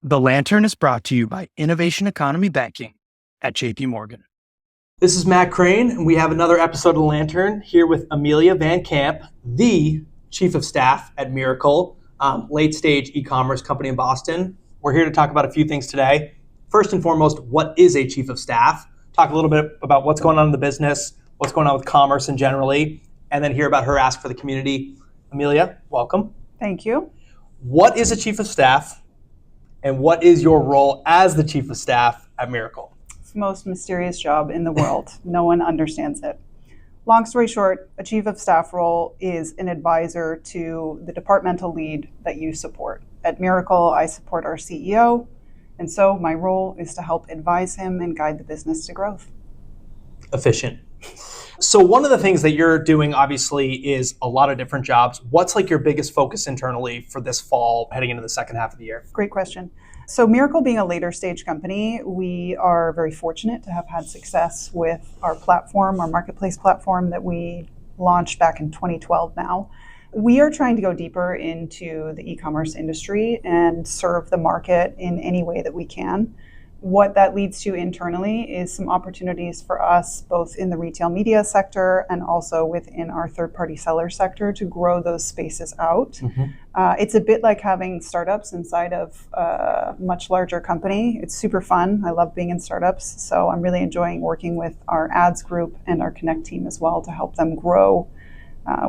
The Lantern is brought to you by Innovation Economy Banking at JP Morgan. This is Matt Crane, and we have another episode of The Lantern here with Amelia Van Camp, the Chief of Staff at Mirakl, late-stage e-commerce company in Boston. We're here to talk about a few things today. First and foremost, what is a Chief of Staff? Talk a little bit about what's going on in the business, what's going on with commerce and generally, and then hear about her ask for the community. Amelia, welcome. Thank you. What is a Chief of Staff, and what is your role as the Chief of Staff at Mirakl? It's the most mysterious job in the world. No one understands it. Long story short, a Chief of Staff role is an advisor to the departmental lead that you support. At Mirakl, I support our CEO, and so my role is to help advise him and guide the business to growth. Efficient. So one of the things that you're doing, obviously, is a lot of different jobs. What's like your biggest focus internally for this fall, heading into the second half of the year? Great question. So Mirakl being a later stage company, we are very fortunate to have had success with our platform, our marketplace platform that we launched back in 2012 now. We are trying to go deeper into the e-commerce industry and serve the market in any way that we can. What that leads to internally is some opportunities for us, both in the retail media sector and also within our third-party seller sector, to grow those spaces out. Mm-hmm. It's a bit like having startups inside of a much larger company. It's super fun. I love being in startups. So I'm really enjoying working with our ads group and our Connect team as well to help them grow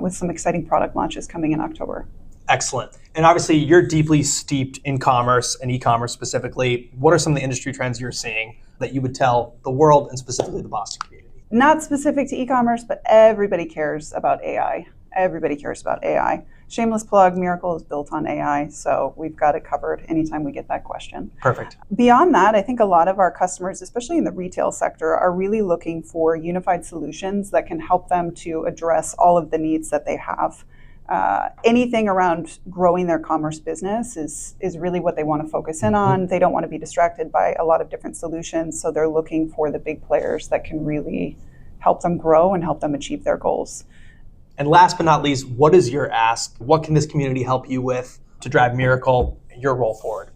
with some exciting product launches coming in October. Excellent. And obviously, you're deeply steeped in commerce and e-commerce specifically. What are some of the industry trends you're seeing that you would tell the world and specifically the Boston community? Not specific to e-commerce, but everybody cares about AI. Everybody cares about AI. Shameless plug, Mirakl is built on AI, so we've got it covered anytime we get that question. Perfect. Beyond that, I think a lot of our customers, especially in the retail sector, are really looking for unified solutions that can help them to address all of the needs that they have. Anything around growing their commerce business is really what they want to focus in on. They don't want to be distracted by a lot of different solutions, so they're looking for the big players that can really help them grow and help them achieve their goals. And last but not least, what is your ask? What can this community help you with to drive Mirakl and your role forward?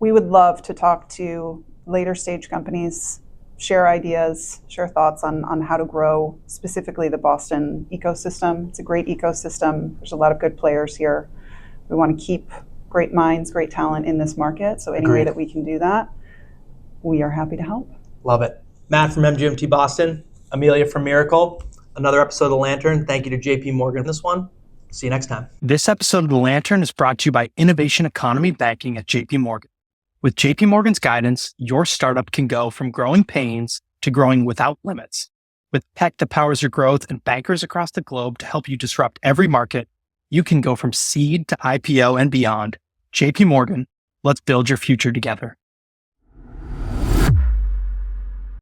We would love to talk to later stage companies, share ideas, share thoughts on how to grow specifically the Boston ecosystem. It's a great ecosystem. There's a lot of good players here. We want to keep great minds, great talent in this market. So any way that we can do that, we are happy to help. Love it. Matt from MGMT Boston, Amelia from Mirakl. Another episode of The Lantern. Thank you to JP Morgan for this one. See you next time. This episode of The Lantern is brought to you by Innovation Economy Banking at JP Morgan. With JP Morgan's guidance, your startup can go from growing pains to growing without limits. With tech that powers your growth and bankers across the globe to help you disrupt every market, you can go from seed to IPO and beyond. JP Morgan, let's build your future together.